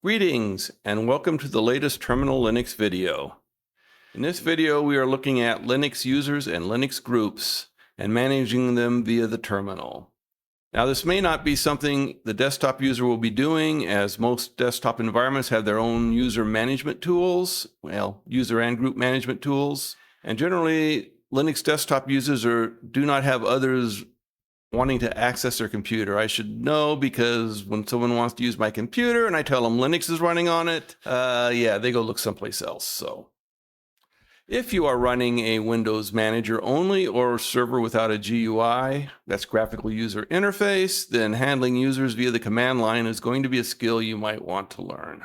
Greetings and welcome to the latest Terminal Linux video. In this video we are looking at Linux users and Linux groups and managing them via the terminal. Now this may not be something the desktop user will be doing, as most desktop environments have their own user management tools, user and group management tools, and generally Linux desktop users do not have others wanting to access their computer. I should know because when someone wants to use my computer and I tell them Linux is running on it, they go look someplace else. So if you are running a Windows manager only or server without a GUI, that's graphical user interface, then handling users via the command line is going to be a skill you might want to learn.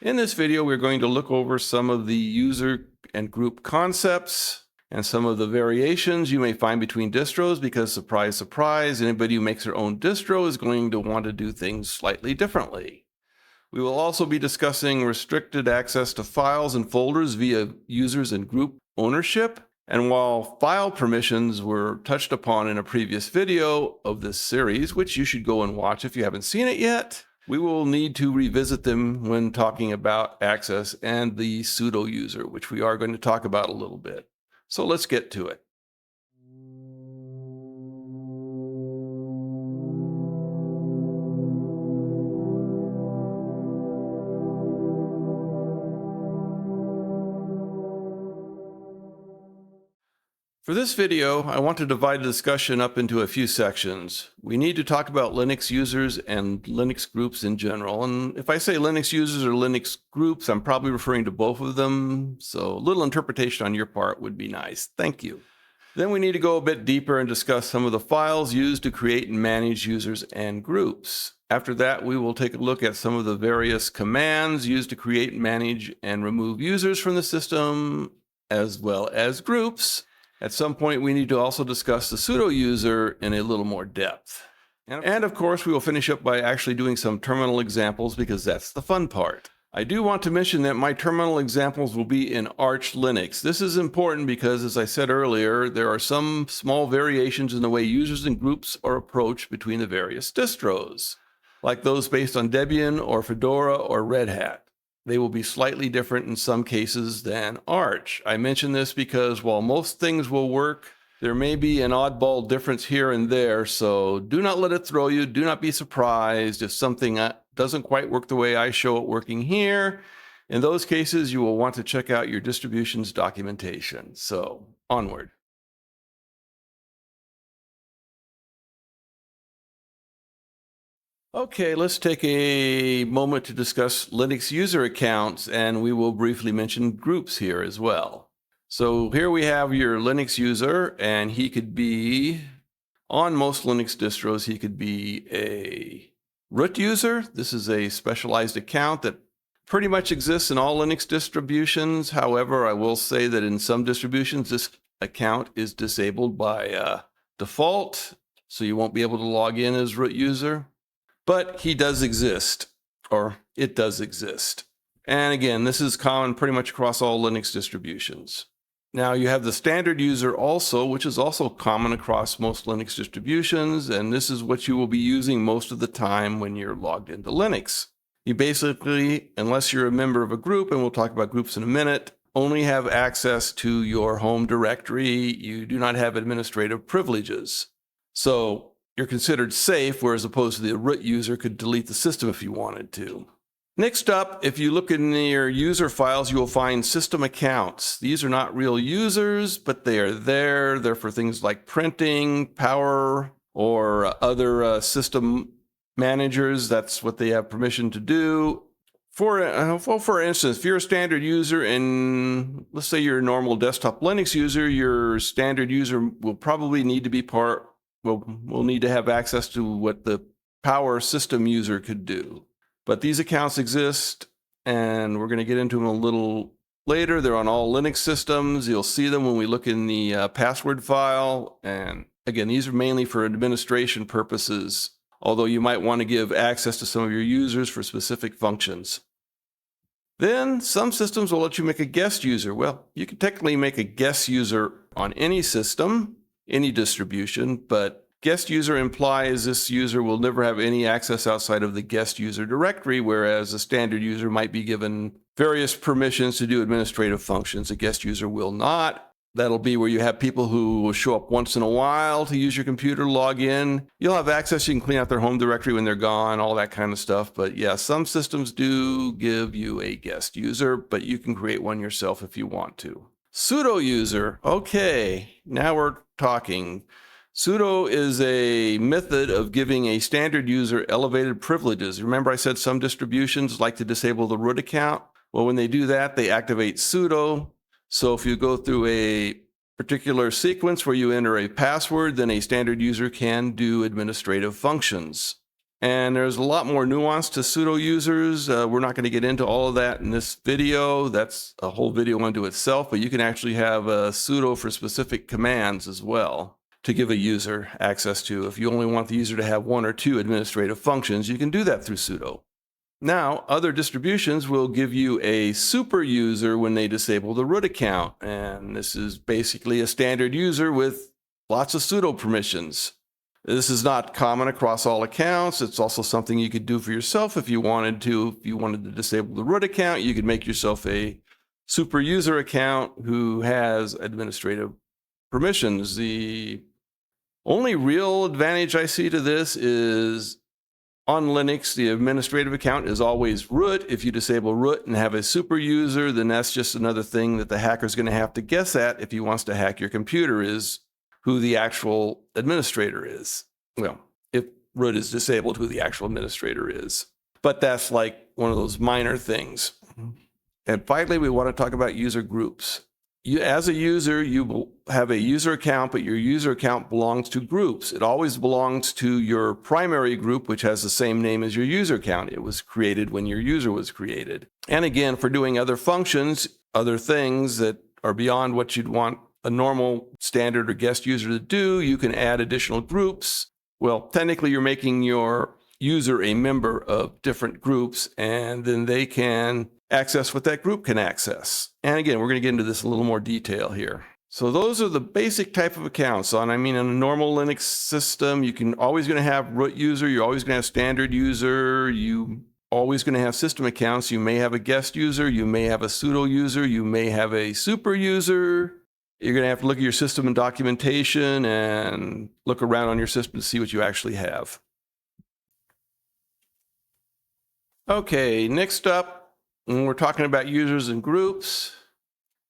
In this video, we're going to look over some of the user and group concepts and some of the variations you may find between distros, because surprise, surprise, anybody who makes their own distro is going to want to do things slightly differently. We will also be discussing restricted access to files and folders via users and group ownership. And while file permissions were touched upon in a previous video of this series, which you should go and watch if you haven't seen it yet, we will need to revisit them when talking about access and the Sudo user, which we are going to talk about a little bit. So let's get to it. For this video, I want to divide the discussion up into a few sections. We need to talk about Linux users and Linux groups in general. And if I say Linux users or Linux groups, I'm probably referring to both of them. So a little interpretation on your part would be nice. Thank you. Then we need to go a bit deeper and discuss some of the files used to create and manage users and groups. After that, we will take a look at some of the various commands used to create, manage, and remove users from the system, as well as groups. At some point, we need to also discuss the Sudo user in a little more depth. And of course, we will finish up by actually doing some terminal examples, because that's the fun part. I do want to mention that my terminal examples will be in Arch Linux. This is important because, as I said earlier, there are some small variations in the way users and groups are approached between the various distros, like those based on Debian or Fedora or Red Hat. They will be slightly different in some cases than Arch. I mention this because while most things will work, there may be an oddball difference here and there, so do not let it throw you. Do not be surprised if something doesn't quite work the way I show it working here. In those cases, you will want to check out your distribution's documentation. So, onward. Okay, let's take a moment to discuss Linux user accounts, and we will briefly mention groups here as well. So here we have your Linux user, and he could be, on most Linux distros, he could be a root user. This is a specialized account that pretty much exists in all Linux distributions. However, I will say that in some distributions, this account is disabled by default, so you won't be able to log in as root user. But he does exist, or it does exist. And again, this is common pretty much across all Linux distributions. Now you have the standard user also, which is also common across most Linux distributions, and this is what you will be using most of the time when you're logged into Linux. You basically, unless you're a member of a group, and we'll talk about groups in a minute, only have access to your home directory. You do not have administrative privileges. So you're considered safe, whereas opposed to the root user could delete the system if you wanted to. Next up, if you look in your user files, you will find system accounts. These are not real users, but they are there. They're for things like printing, power, or other system managers. That's what they have permission to do. For instance, if you're a standard user and let's say you're a normal desktop Linux user, your standard user will probably need to be we'll need to have access to what the power system user could do. But these accounts exist, and we're going to get into them a little later. They're on all Linux systems. You'll see them when we look in the password file. And again, these are mainly for administration purposes, although you might want to give access to some of your users for specific functions. Then some systems will let you make a guest user. Well, you can technically make a guest user on any system, any distribution, but Guest user implies this user will never have any access outside of the guest user directory, whereas a standard user might be given various permissions to do administrative functions. A guest user will not. That'll be where you have people who will show up once in a while to use your computer, log in. You'll have access. You can clean out their home directory when they're gone, all that kind of stuff. But yeah, some systems do give you a guest user, but you can create one yourself if you want to. Sudo user. Okay, now we're talking. Sudo is a method of giving a standard user elevated privileges. Remember I said some distributions like to disable the root account? Well, when they do that, they activate sudo. So if you go through a particular sequence where you enter a password, then a standard user can do administrative functions. And there's a lot more nuance to sudo users. We're not going to get into all of that in this video. That's a whole video unto itself, but you can actually have a sudo for specific commands as well to give a user access to. If you only want the user to have one or two administrative functions, you can do that through sudo. Now, other distributions will give you a super user when they disable the root account. And this is basically a standard user with lots of sudo permissions. This is not common across all accounts. It's also something you could do for yourself if you wanted to. If you wanted to disable the root account, you could make yourself a super user account who has administrative permissions. The only real advantage I see to this is on Linux, the administrative account is always root. If you disable root and have a super user, then that's just another thing that the hacker's going to have to guess at if he wants to hack your computer, is who the actual administrator is. Well, if root is disabled, who the actual administrator is. But that's like one of those minor things. And finally, we want to talk about user groups. As a user, you will have a user account, but your user account belongs to groups. It always belongs to your primary group, which has the same name as your user account. It was created when your user was created. And again, for doing other functions, other things that are beyond what you'd want a normal standard or guest user to do, you can add additional groups. Well, technically, you're making your user a member of different groups, and then they can access what that group can access. And again, we're going to get into this in a little more detail here. So those are the basic type of accounts. In a normal Linux system, you can always going to have root user, you're always going to have standard user, you always going to have system accounts. You may have a guest user, you may have a sudo user, you may have a super user. You're going to have to look at your system and documentation and look around on your system to see what you actually have. Okay, next up, when we're talking about users and groups,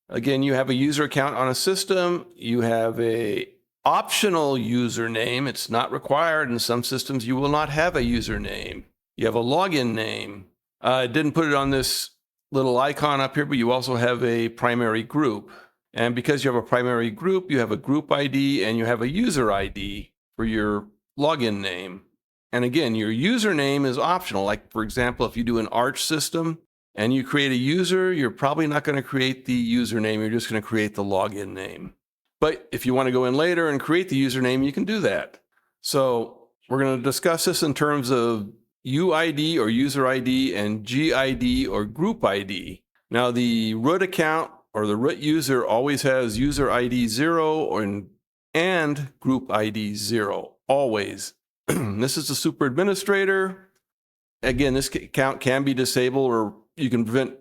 again, you have a user account on a system. You have a optional username. It's not required. In some systems, you will not have a username. You have a login name. I didn't put it on this little icon up here, but you also have a primary group. And because you have a primary group, you have a group ID and you have a user ID for your login name. And again, your username is optional. Like, for example, if you do an Arch system, and you create a user, you're probably not going to create the username. You're just going to create the login name. But if you want to go in later and create the username, you can do that. So we're going to discuss this in terms of UID or user ID and GID or group ID. Now, the root account or the root user always has user ID 0 and group ID 0, always. This is the super administrator. Again, this account can be disabled, or you can prevent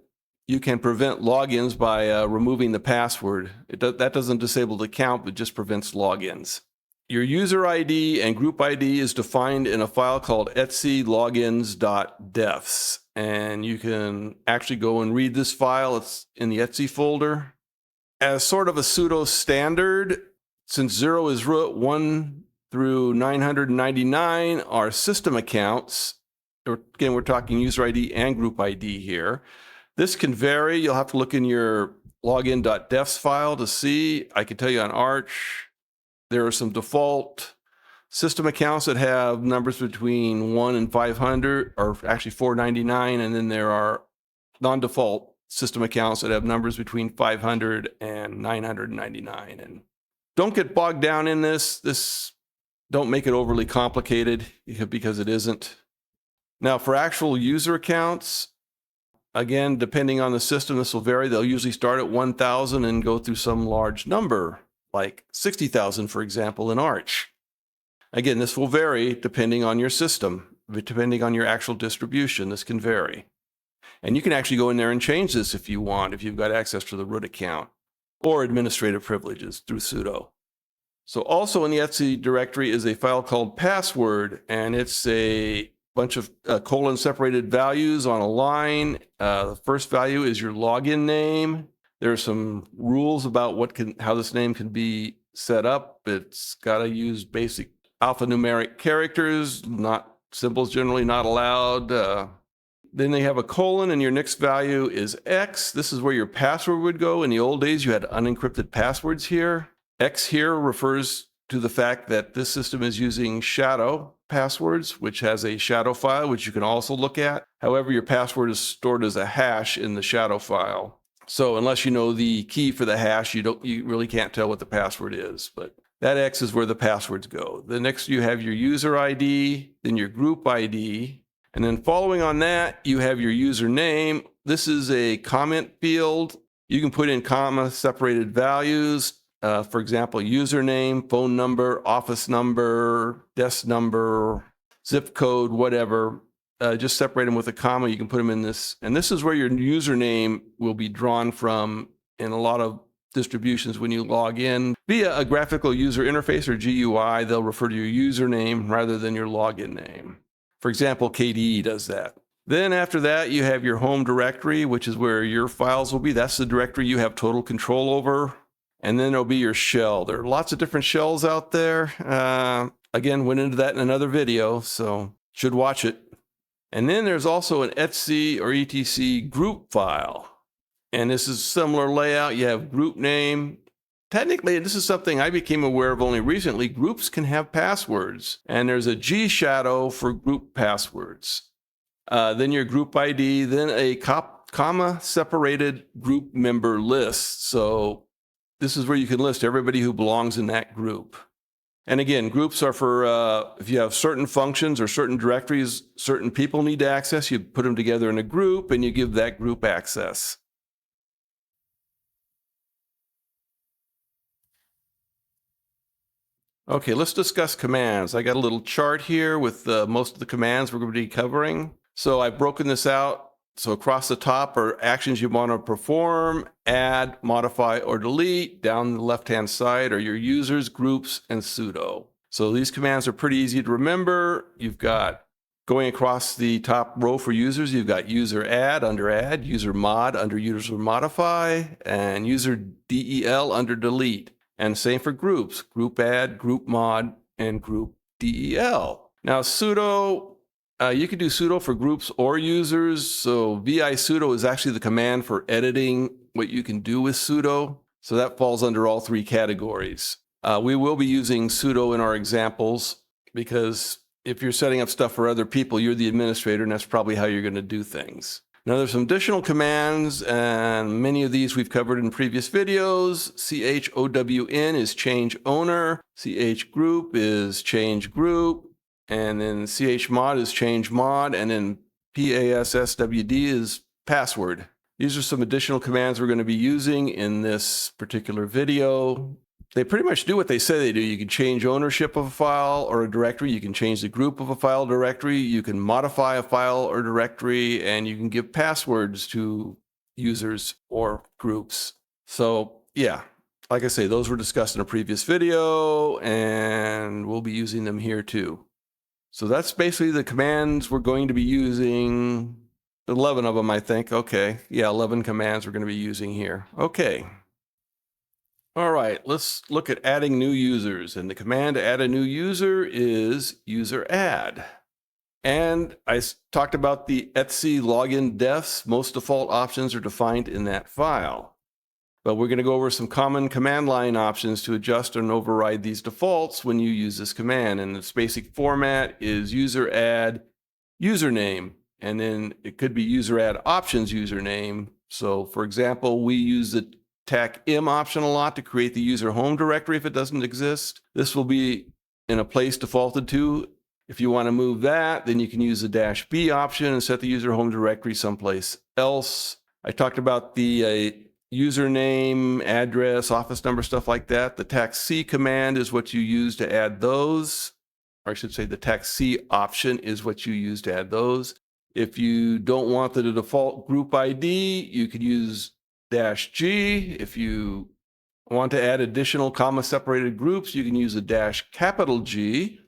logins by removing the password. That doesn't disable the account, but just prevents logins. Your user ID and group ID is defined in a file called etc/logins.defs. And you can actually go and read this file. It's in the etc folder. As sort of a pseudo standard, since 0 is root, 1 through 999 are system accounts. Again, we're talking user ID and group ID here. This can vary. You'll have to look in your login.defs file to see. I can tell you on Arch, there are some default system accounts that have numbers between 1 and 500, or actually 499, and then there are non-default system accounts that have numbers between 500 and 999. And don't get bogged down in this. Don't make it overly complicated, because it isn't. Now, for actual user accounts, again, depending on the system, this will vary. They'll usually start at 1,000 and go through some large number, like 60,000, for example, in Arch. Again, this will vary depending on your system, depending on your actual distribution. This can vary. And you can actually go in there and change this if you want, if you've got access to the root account or administrative privileges through sudo. So also in the etc directory is a file called password, and it's a bunch of colon separated values on a line. The first value is your login name. There are some rules about how this name can be set up. It's got to use basic alphanumeric characters, not symbols generally not allowed. Then they have a colon, and your next value is X. This is where your password would go. In the old days, you had unencrypted passwords here. X here refers to the fact that this system is using shadow passwords, which has a shadow file, which you can also look at. However, your password is stored as a hash in the shadow file. So unless you know the key for the hash, you really can't tell what the password is. But that X is where the passwords go. The next you have your user ID, then your group ID. And then following on that, you have your username. This is a comment field. You can put in comma separated values. For example, username, phone number, office number, desk number, zip code, whatever. Just separate them with a comma. You can put them in this. And this is where your username will be drawn from in a lot of distributions when you log in. Via a graphical user interface or GUI, they'll refer to your username rather than your login name. For example, KDE does that. Then after that, you have your home directory, which is where your files will be. That's the directory you have total control over. And then there'll be your shell. There are lots of different shells out there. Again, went into that in another video, so should watch it. And then there's also an etc or etc group file. And this is similar layout. You have group name. Technically, this is something I became aware of only recently. Groups can have passwords, and there's a G shadow for group passwords. Then your group ID, then a comma separated group member list. So this is where you can list everybody who belongs in that group. And again, groups are for if you have certain functions or certain directories, certain people need to access, you put them together in a group and you give that group access. Okay, let's discuss commands. I got a little chart here with most of the commands we're going to be covering. So I've broken this out. So across the top are actions you want to perform, add, modify, or delete. Down the left-hand side are your users, groups, and sudo. So these commands are pretty easy to remember. You've got, going across the top row for users, you've got user add under add, user mod under user modify, and user del under delete. And same for groups, group add, group mod, and group del. Now sudo, you can do sudo for groups or users. So vi sudo is actually the command for editing what you can do with sudo. So that falls under all three categories. We will be using sudo in our examples because if you're setting up stuff for other people, you're the administrator, and that's probably how you're going to do things. Now there's some additional commands, and many of these we've covered in previous videos. chown is change owner, chgroup is change group, and then chmod is change mod, and then passwd is password. These are some additional commands we're going to be using in this particular video. They pretty much do what they say they do. You can change ownership of a file or a directory. You can change the group of a file directory. You can modify a file or directory, and you can give passwords to users or groups. So yeah, like I say, those were discussed in a previous video, and we'll be using them here too. So that's basically the commands we're going to be using. 11 of them, I think. Okay. Yeah, 11 commands we're going to be using here. Okay. All right, let's look at adding new users. And the command to add a new user is user add. And I talked about the etc login defs. Most default options are defined in that file. But we're going to go over some common command line options to adjust and override these defaults when you use this command. And its basic format is user add username. And then it could be user add options username. So for example, we use the TAC-M option a lot to create the user home directory if it doesn't exist. This will be in a place defaulted to. If you want to move that, then you can use the -B option and set the user home directory someplace else. I talked about the username, address, office number, stuff like that. The TAC-C command is what you use to add those. or I should say the TAC C option is what you use to add those. If you don't want the default group ID, you could use -G. If you want to add additional comma separated groups, you can use a -G.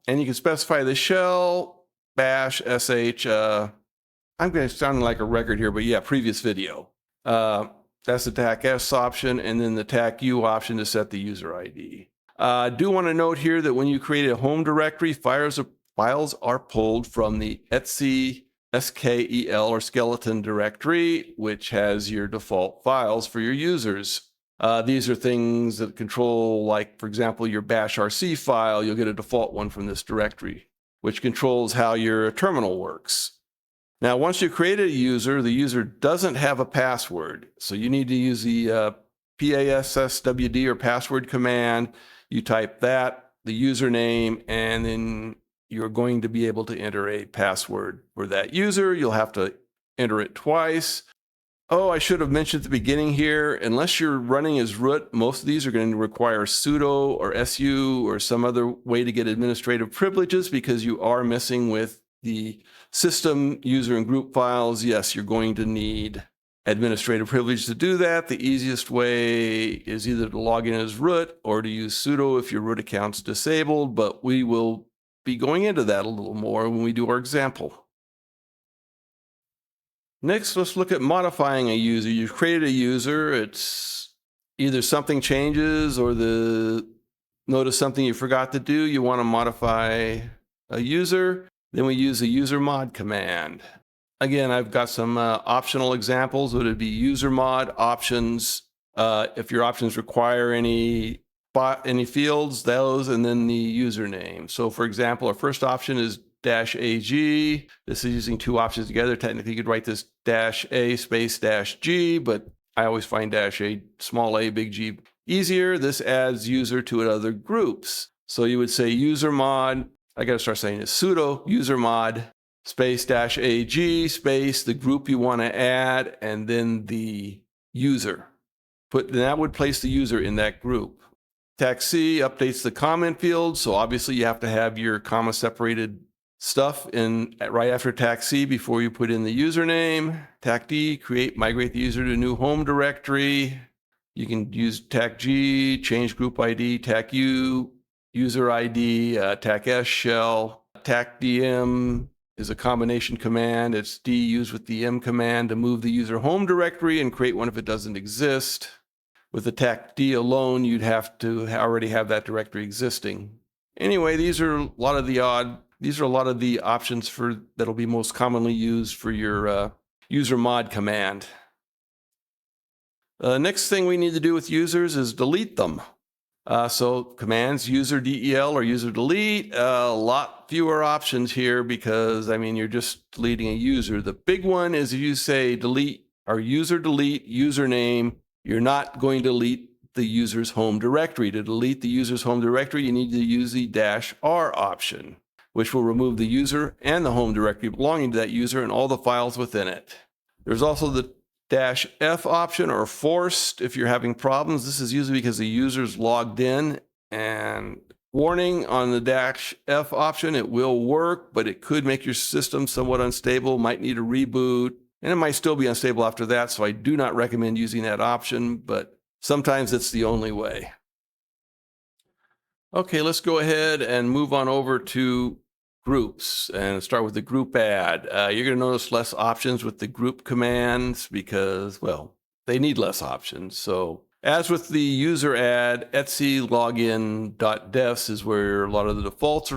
And you can specify the shell, bash, sh. I'm going to sound like a record here, but yeah, previous video. That's the TAC S option, and then the TAC U option to set the user ID. I do want to note here that when you create a home directory, files are pulled from the etc skel or skeleton directory, which has your default files for your users. These are things that control, like, for example, your bash rc file. You'll get a default one from this directory, which controls how your terminal works. Now, once you create a user, the user doesn't have a password. So you need to use the passwd or password command. You type that, the username, and then you're going to be able to enter a password for that user. You'll have to enter it twice. Oh, I should have mentioned at the beginning here, unless you're running as root, most of these are going to require sudo or su or some other way to get administrative privileges because you are messing with the system, user, and group files. Yes, you're going to need administrative privilege to do that. The easiest way is either to log in as root or to use sudo if your root account's disabled, but we will be going into that a little more when we do our example. Next, let's look at modifying a user. You've created a user. It's either something changes or notice something you forgot to do. You want to modify a user. Then we use the user mod command. Again, I've got some optional examples. Would it be user mod options? If your options require any fields, those, and then the username. So for example, our first option is -AG. This is using two options together. Technically, you could write this -A space -G, but I always find -A, small a, big G easier. This adds user to other groups. So you would say user mod. I got to start saying this. Sudo user mod space -AG space the group you want to add, and then the user. That would place the user in that group. TAC C updates the comment field, so obviously you have to have your comma separated stuff in right after TAC C before you put in the username. TAC D, migrate the user to a new home directory. You can use TAC G, change group ID, TAC U, user ID, TAC S shell. TAC DM is a combination command. It's D used with the M command to move the user home directory and create one if it doesn't exist. With the TAC D alone, you'd have to already have that directory existing. Anyway, these are a lot of the options that'll be most commonly used for your user mod command. Next thing we need to do with users is delete them. So commands user del or user delete, a lot fewer options here because, I mean, you're just deleting a user. The big one is if you say delete or user delete username, you're not going to delete the user's home directory. To delete the user's home directory, you need to use the -R option, which will remove the user and the home directory belonging to that user and all the files within it. There's also the -F option, or forced, if you're having problems. This is usually because the user's logged in, and warning on the -F option, it will work, but it could make your system somewhat unstable, might need a reboot, and it might still be unstable after that, so I do not recommend using that option, but sometimes it's the only way. Okay, let's go ahead and move on over to groups and start with the group add. You're going to notice less options with the group commands because, well, they need less options. So as with the user add, etc login.defs is where a lot of the defaults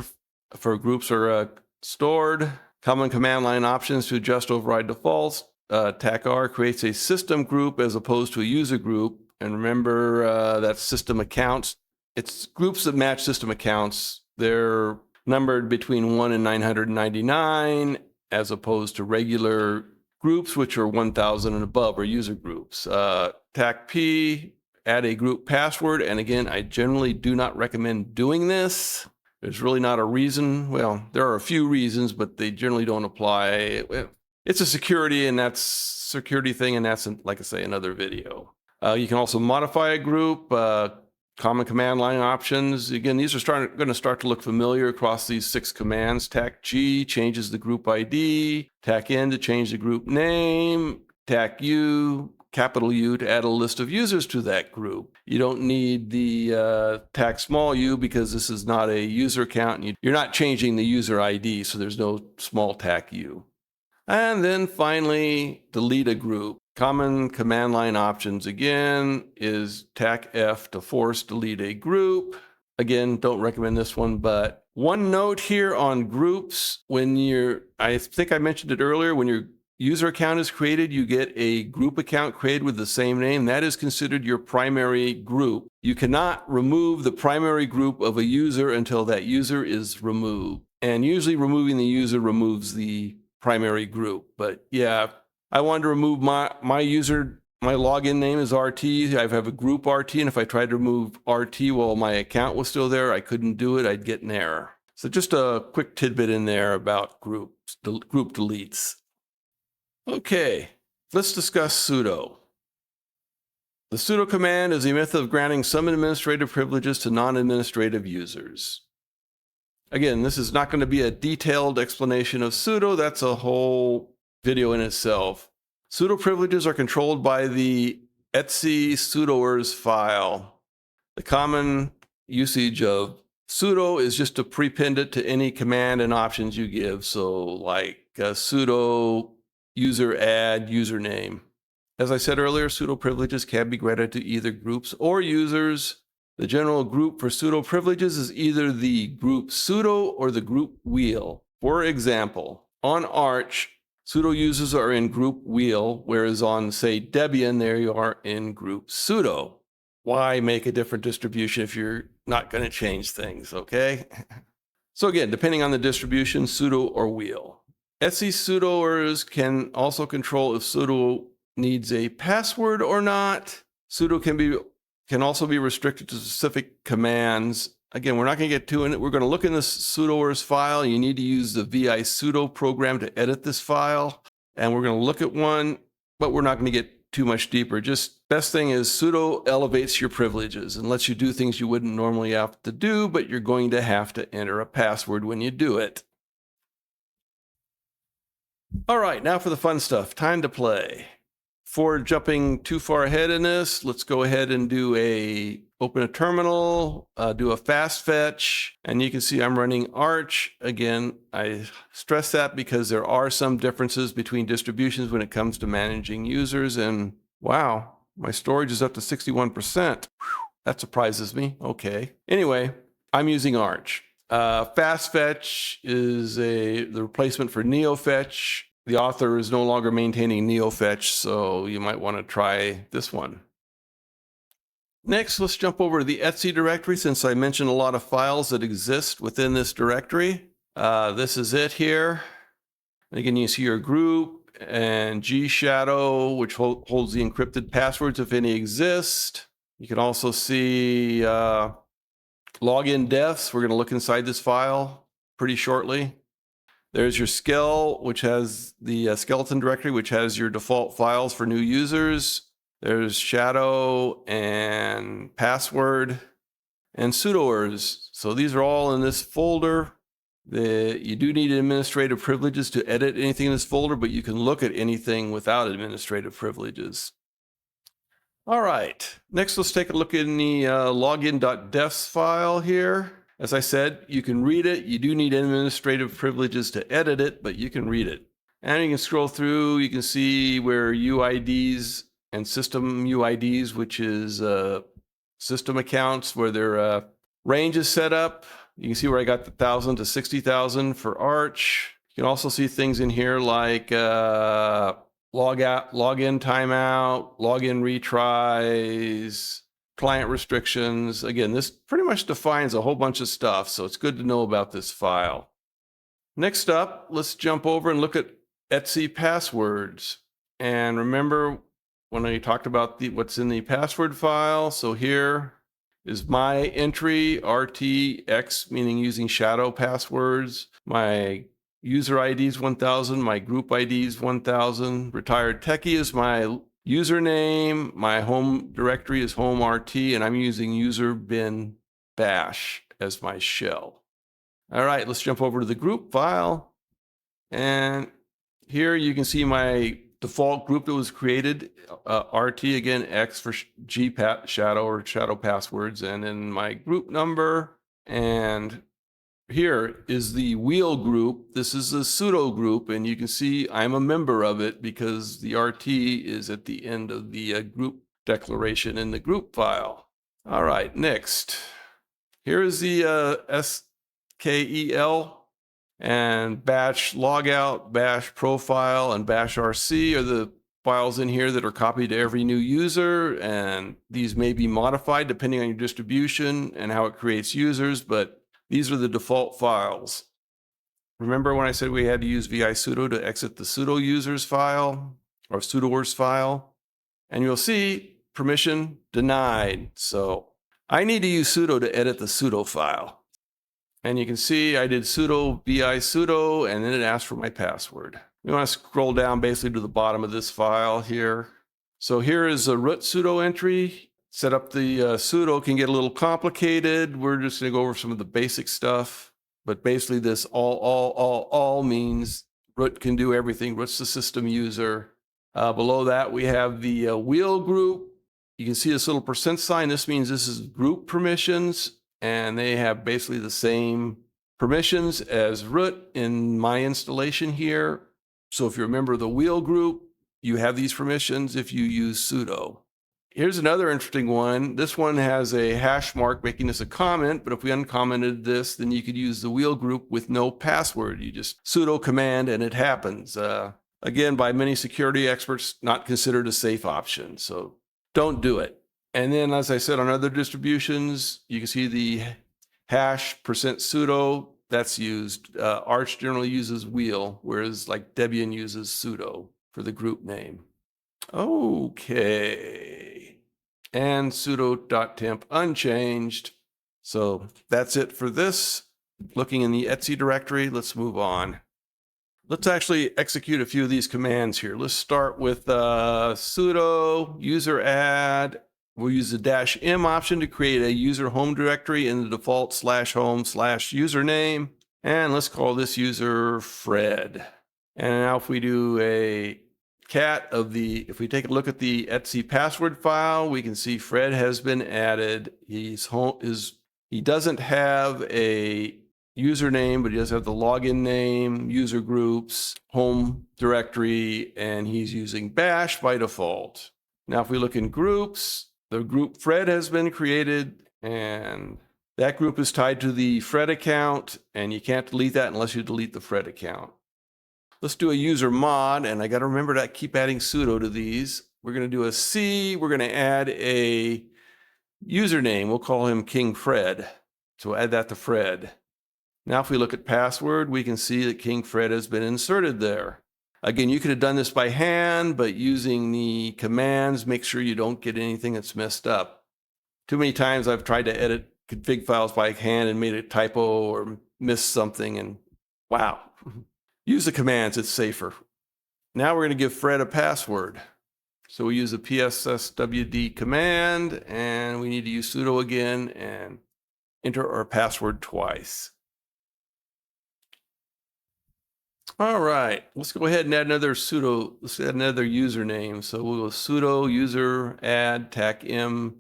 for groups are stored. Common command line options to adjust override defaults. TAC-R creates a system group as opposed to a user group. And remember that system accounts, it's groups that match system accounts. They're numbered between 1 and 999 as opposed to regular groups, which are 1,000 and above, or user groups. TAC-P, add a group password. And again, I generally do not recommend doing this. There's really not a reason. Well, there are a few reasons, but they generally don't apply. It's a security thing, and that's, like I say, another video. You can also modify a group. Common command line options. Again, these are going to start to look familiar across these 6 commands. TAC G changes the group ID. TAC N to change the group name. TAC U, capital U, to add a list of users to that group. You don't need the TAC small u because this is not a user account. And you're not changing the user ID, so there's no small TAC U. And then finally, delete a group. Common command line options again is TAC F to force delete a group. Again, don't recommend this one, but one note here on groups, I think I mentioned it earlier, when your user account is created, you get a group account created with the same name. That is considered your primary group. You cannot remove the primary group of a user until that user is removed. And usually removing the user removes the primary group. But yeah, I wanted to remove my login name is RT. I have a group RT, and if I tried to remove RT while my account was still there, I couldn't do it. I'd get an error. So just a quick tidbit in there about group deletes. Okay, let's discuss sudo. The sudo command is a method of granting some administrative privileges to non-administrative users. Again, this is not going to be a detailed explanation of sudo. That's a whole video in itself. Sudo privileges are controlled by the etc sudoers file. The common usage of sudo is just to prepend it to any command and options you give. So like sudo user add username. As I said earlier, sudo privileges can be granted to either groups or users. The general group for sudo privileges is either the group sudo or the group wheel. For example, on Arch, sudo users are in group wheel, whereas on, say, Debian, there you are in group sudo. Why make a different distribution if you're not going to change things, okay? So again, depending on the distribution, sudo or wheel. etc sudoers can also control if sudo needs a password or not. Sudo can also be restricted to specific commands. Again, we're not going to get to it. We're going to look in this sudoers file. You need to use the vi sudo program to edit this file. And we're going to look at one, but we're not going to get too much deeper. Just best thing is sudo elevates your privileges and lets you do things you wouldn't normally have to do, but you're going to have to enter a password when you do it. All right, now for the fun stuff. Time to play. Before jumping too far ahead in this, let's go ahead and open a terminal, do a fast fetch, and you can see I'm running Arch. Again, I stress that because there are some differences between distributions when it comes to managing users, and wow, my storage is up to 61%. That surprises me. Okay. Anyway, I'm using Arch. Fast fetch is the replacement for NeoFetch. The author is no longer maintaining NeoFetch, so you might want to try this one. Next, let's jump over to the etc directory, since I mentioned a lot of files that exist within this directory. This is it here. And again, you see your group and gshadow, which holds the encrypted passwords if any exist. You can also see login defs. We're going to look inside this file pretty shortly. There's your skell, which has the skeleton directory, which has your default files for new users. There's shadow and password and sudoers. So these are all in this folder. You do need administrative privileges to edit anything in this folder, but you can look at anything without administrative privileges. All right, next let's take a look in the login.defs file here. As I said, you can read it. You do need administrative privileges to edit it, but you can read it. And you can scroll through. You can see where UIDs and system UIDs, which is system accounts, where their range is set up. You can see where I got the 1,000 to 60,000 for Arch. You can also see things in here like login timeout, login retries, client restrictions. Again, this pretty much defines a whole bunch of stuff, so it's good to know about this file. Next up, let's jump over and look at etc passwords. And remember when I talked about what's in the password file, so here is my entry, RTX, meaning using shadow passwords. My user ID is 1000, my group ID is 1000. Retired techie is my Username, my home directory is home RT, and I'm using user bin bash as my shell. All right, let's jump over to the group file. And here you can see my default group that was created, RT again, X for shadow or shadow passwords, and then my group number. And here is the wheel group. This is a pseudo group, and you can see I'm a member of it because the RT is at the end of the group declaration in the group file. All right, next. Here is the SKEL. And bash logout, bash profile, and bash RC are the files in here that are copied to every new user. And these may be modified depending on your distribution and how it creates users, but these are the default files. Remember when I said we had to use vi sudo to exit the sudo users file or sudoers file? And you'll see permission denied. So I need to use sudo to edit the sudo file. And you can see I did sudo vi sudo, and then it asked for my password. We want to scroll down basically to the bottom of this file here. So here is a root sudo entry. Set up the sudo can get a little complicated. We're just going to go over some of the basic stuff. But basically this all means root can do everything. Root's the system user. Below that we have the wheel group. You can see this little %sign. This means this is group permissions. And they have basically the same permissions as root in my installation here. So if you're a member of the wheel group, you have these permissions if you use sudo. Here's another interesting one. This one has a hash mark making this a comment, but if we uncommented this, then you could use the wheel group with no password. You just sudo command and it happens. Again, by many security experts, not considered a safe option. So don't do it. And then, as I said, on other distributions, you can see the hash %sudo that's used. Arch generally uses wheel, whereas like Debian uses sudo for the group name. Okay. And sudo.temp unchanged. So that's it for this. Looking in the etc directory, let's move on. Let's actually execute a few of these commands here. Let's start with sudo user add. We'll use the -m option to create a user home directory in the default /home/username. And let's call this user Fred. And now if we do a cat of if we take a look at the etc password file, we can see Fred has been added. He doesn't have a username, but he does have the login name, user groups, home directory, and he's using bash by default. Now, if we look in groups, the group Fred has been created, and that group is tied to the Fred account, and you can't delete that unless you delete the Fred account. Let's do a user mod, and I got to remember to keep adding sudo to these. We're going to do a C. We're going to add a username. We'll call him King Fred. So we'll add that to Fred. Now, if we look at password, we can see that King Fred has been inserted there. Again, you could have done this by hand, but using the commands, make sure you don't get anything that's messed up. Too many times I've tried to edit config files by hand and made a typo or missed something, and wow. Use the commands, it's safer. Now we're going to give Fred a password. So we use the psswd command, and we need to use sudo again and enter our password twice. All right, let's go ahead and add another sudo. Let's add another username. So we'll go sudo user add tac-m,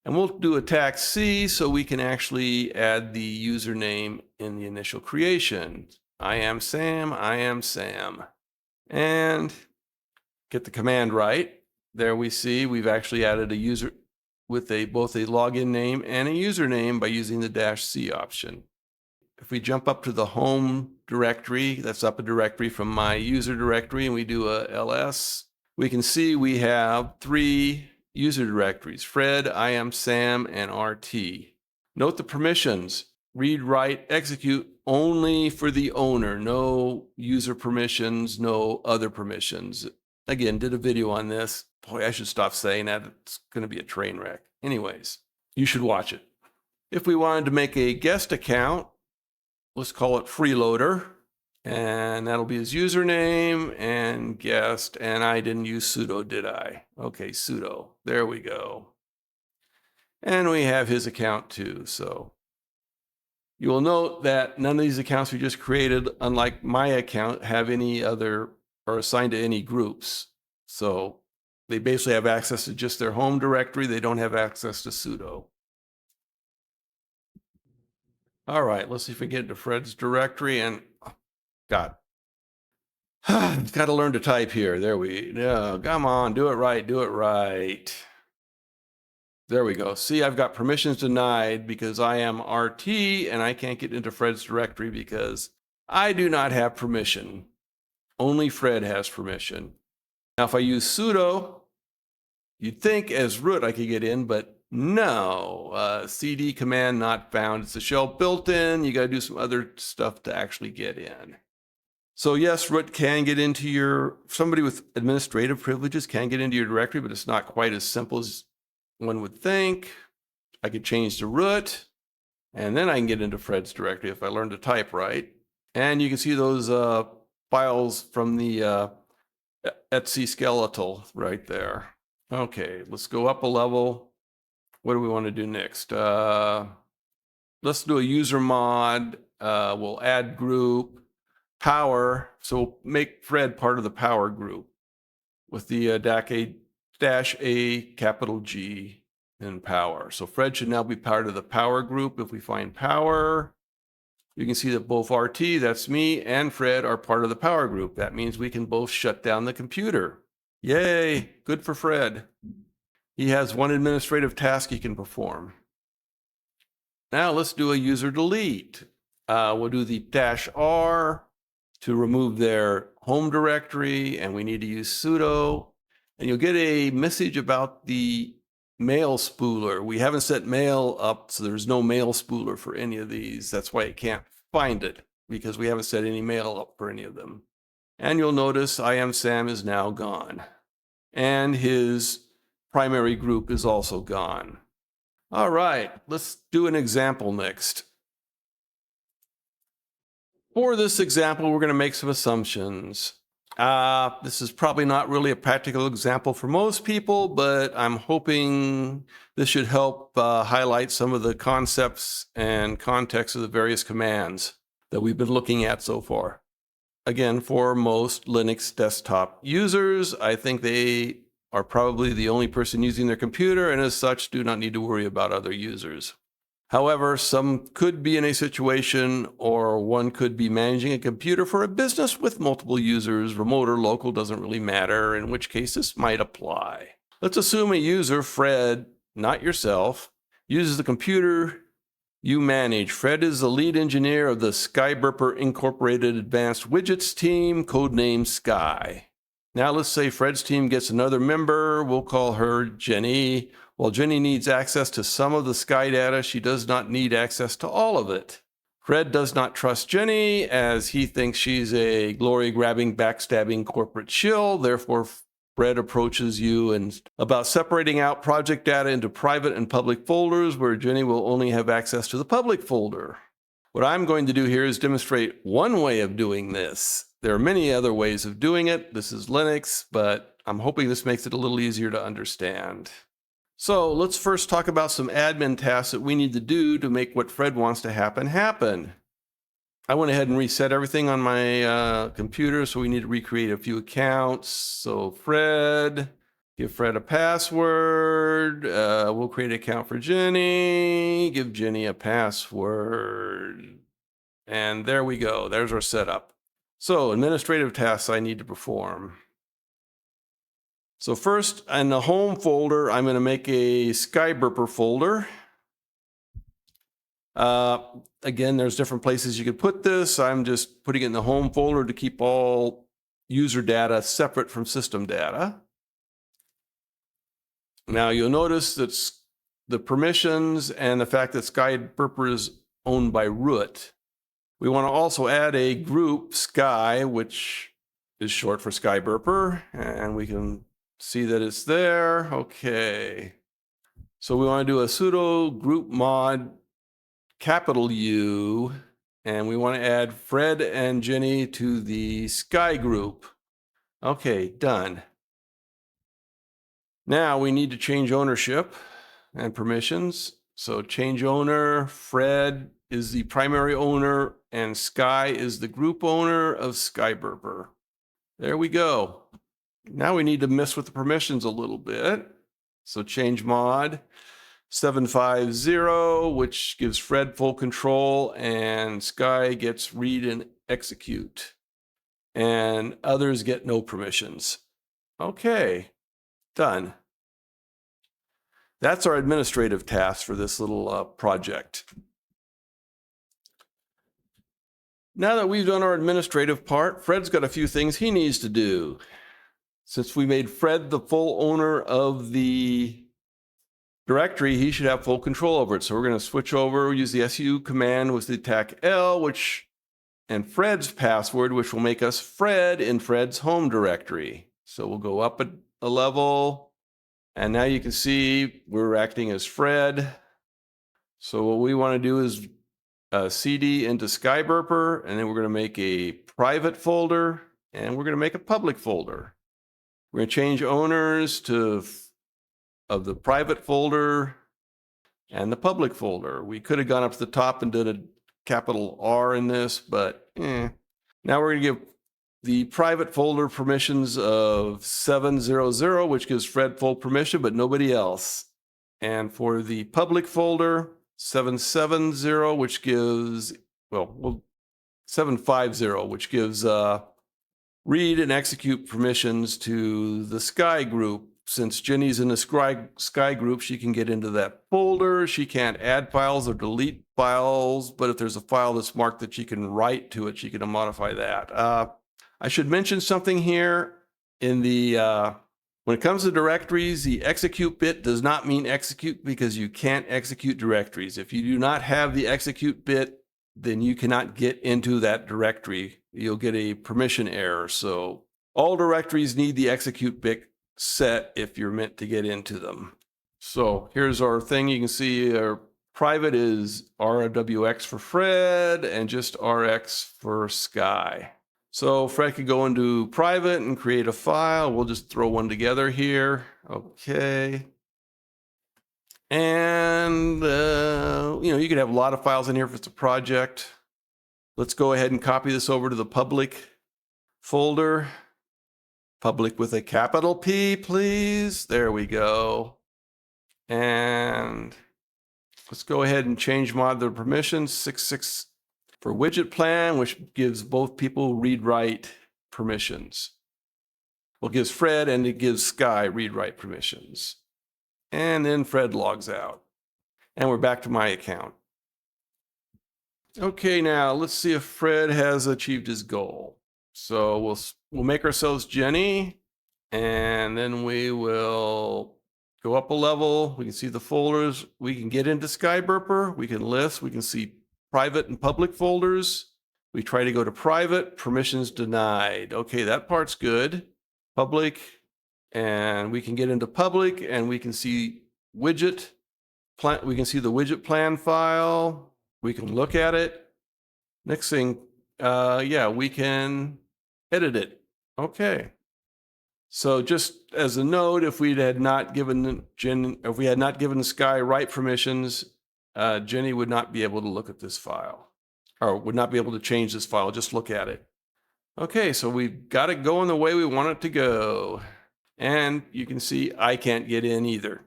and we'll do a tac-c so we can actually add the username in the initial creation. I am Sam, and get the command right. There we see we've actually added a user with both a login name and a username by using the -c option. If we jump up to the home directory, that's up a directory from my user directory, and we do a ls, we can see we have 3 user directories, Fred, I am Sam, and RT. Note the permissions, read, write, execute only for the owner, no user permissions, no other permissions. Again, did a video on this. Boy, I should stop saying that. It's going to be a train wreck. Anyways, you should watch it. If we wanted to make a guest account, let's call it freeloader, And that'll be his username and guest. And I didn't use sudo, did I? Okay, sudo. There we go. And we have his account too. So you will note that none of these accounts we just created, unlike my account, have any other or assigned to any groups. So they basically have access to just their home directory. They don't have access to sudo. All right, let's see if we get into Fred's directory and got to learn to type here. There we go. Come on, do it right, do it right. There we go. See, I've got permissions denied because I am RT and I can't get into Fred's directory because I do not have permission. Only Fred has permission. Now, if I use sudo, you'd think as root I could get in, but no. CD command not found. It's a shell built in. You got to do some other stuff to actually get in. So yes, root can get into somebody with administrative privileges can get into your directory, but it's not quite as simple as one would think. I could change to root, and then I can get into Fred's directory if I learn to type right. And you can see those files from the Etsy skeletal right there. Okay, let's go up a level. What do we want to do next? Let's do a user mod. We'll add group, power. So we'll make Fred part of the power group with the -A capital G in power. So Fred should now be part of the power group. If we find power, you can see that both RT, that's me, and Fred are part of the power group. That means we can both shut down the computer. Yay, good for Fred. He has one administrative task he can perform. Now let's do a user delete. We'll do the -R to remove their home directory, and we need to use sudo. And you'll get a message about the mail spooler. We haven't set mail up, so there's no mail spooler for any of these. That's why it can't find it, because we haven't set any mail up for any of them. And you'll notice I am Sam is now gone. And his primary group is also gone. All right, let's do an example next. For this example, we're going to make some assumptions. This is probably not really a practical example for most people, but I'm hoping this should help highlight some of the concepts and context of the various commands that we've been looking at so far. Again, for most Linux desktop users, I think they are probably the only person using their computer, and as such do not need to worry about other users. However, some could be in a situation, or one could be managing a computer for a business with multiple users. Remote or local doesn't really matter, in which case this might apply. Let's assume a user, Fred, not yourself, uses the computer you manage. Fred is the lead engineer of the Skyburper Incorporated Advanced Widgets team, codenamed Sky. Now let's say Fred's team gets another member. We'll call her Jenny. While Jenny needs access to some of the Sky data, she does not need access to all of it. Fred does not trust Jenny, as he thinks she's a glory-grabbing, backstabbing corporate shill. Therefore, Fred approaches you about separating out project data into private and public folders, where Jenny will only have access to the public folder. What I'm going to do here is demonstrate one way of doing this. There are many other ways of doing it. This is Linux, but I'm hoping this makes it a little easier to understand. So let's first talk about some admin tasks that we need to do to make what Fred wants to happen. I went ahead and reset everything on my computer, so we need to recreate a few accounts. So Fred, give Fred a password. We'll create an account for Jenny, give Jenny a password. And there we go. There's our setup. So administrative tasks I need to perform. So first, in the home folder, I'm going to make a Skyburper folder. Again, there's different places you could put this. I'm just putting it in the home folder to keep all user data separate from system data. Now you'll notice that the permissions and the fact that Skyburper is owned by root. We want to also add a group, Sky, which is short for Skyburper, and we can see that it's there. Okay. So we want to do a sudo group mod capital U, And we want to add Fred and Jenny to the Sky group. Okay, done. Now we need to change ownership and permissions. So change owner, Fred is the primary owner and Sky is the group owner of Skyburper. There we go. Now we need to mess with the permissions a little bit. So change mod 750, which gives Fred full control and Sky gets read and execute. And others get no permissions. Okay, done. That's our administrative task for this little project. Now that we've done our administrative part, Fred's got a few things he needs to do. Since we made Fred the full owner of the directory, he should have full control over it. So we're going to switch over, use the su command with the attack L, and Fred's password, which will make us Fred in Fred's home directory. So we'll go up a level, and now you can see we're acting as Fred. So what we want to do is cd into Skyburper, and then we're going to make a private folder, and we're going to make a public folder. We're going to change owners of the private folder and the public folder. We could have gone up to the top and did a capital R in this, but Now we're going to give the private folder permissions of 700, which gives Fred full permission, but nobody else. And for the public folder, 770, which gives, 750, which gives read and execute permissions to the Sky group. Since Jenny's in the Sky group, she can get into that folder. She can't add files or delete files, but if there's a file that's marked that she can write to it, she can modify that. I should mention something here. In the when it comes to directories, the execute bit does not mean execute because you can't execute directories. If you do not have the execute bit, then you cannot get into that directory. You'll get a permission error. So all directories need the execute bit set if you're meant to get into them. So here's our thing. You can see our private is RWX for Fred and just RX for Sky. So Fred could go into private and create a file. We'll just throw one together here. Okay. And, you could have a lot of files in here if it's a project. Let's go ahead and copy this over to the public folder. Public with a capital P, please. There we go. And let's go ahead and change mod the permissions 66 for widget plan, which gives both people read-write permissions. Well, it gives Fred and it gives Sky read-write permissions. And then Fred logs out. And we're back to my account. Okay, now let's see if Fred has achieved his goal. So we'll make ourselves Jenny, and then we will go up a level. We can see the folders. We can get into Skyburper. We can list. We can see private and public folders. We try to go to private, permissions denied. Okay, that part's good. Public, and we can get into public, and we can see widget. We can see the widget plan file. We can look at it. Next thing, we can edit it. Okay. So just as a note, if we had not given Sky write permissions, Jenny would not be able to look at this file, or would not be able to change this file. Just look at it. Okay, so we've got it going the way we want it to go. And you can see I can't get in either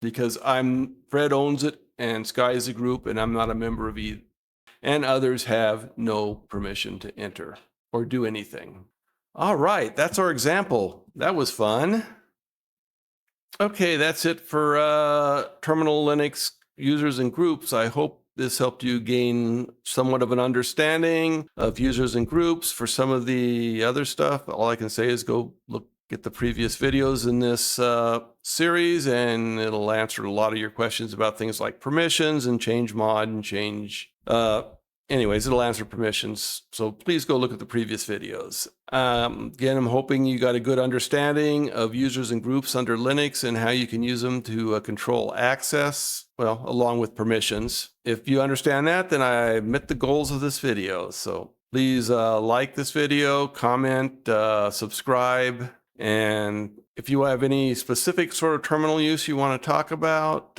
because Fred owns it and Sky is a group and I'm not a member of either. And others have no permission to enter or do anything. All right, that's our example. That was fun. Okay, that's it for Terminal Linux users and groups. I hope this helped you gain somewhat of an understanding of users and groups. For some of the other stuff, all I can say is go look at the previous videos in this series, and it'll answer a lot of your questions about things like permissions and change mod and change anyways, it'll answer permissions. So please go look at the previous videos. Again, I'm hoping you got a good understanding of users and groups under Linux and how you can use them to control access, well, along with permissions. If you understand that, then I met the goals of this video. So please like this video, comment, subscribe, and if you have any specific sort of terminal use you want to talk about,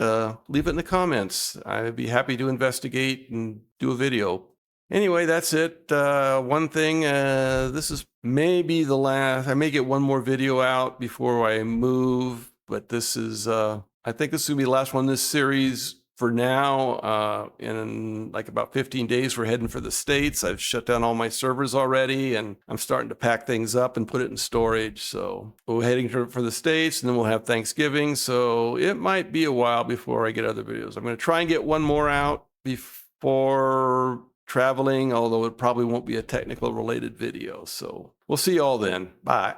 leave it in the comments. I'd be happy to investigate and do a video. Anyway, that's it. One thing, this is maybe the last, I may get one more video out before I move, but this is, I think this is going to be the last one in this series for now. In like about 15 days, we're heading for the States. I've shut down all my servers already, and I'm starting to pack things up and put it in storage. So we're heading for the States, and then we'll have Thanksgiving. So it might be a while before I get other videos. I'm going to try and get one more out before traveling, although it probably won't be a technical related video. So we'll see you all then. Bye.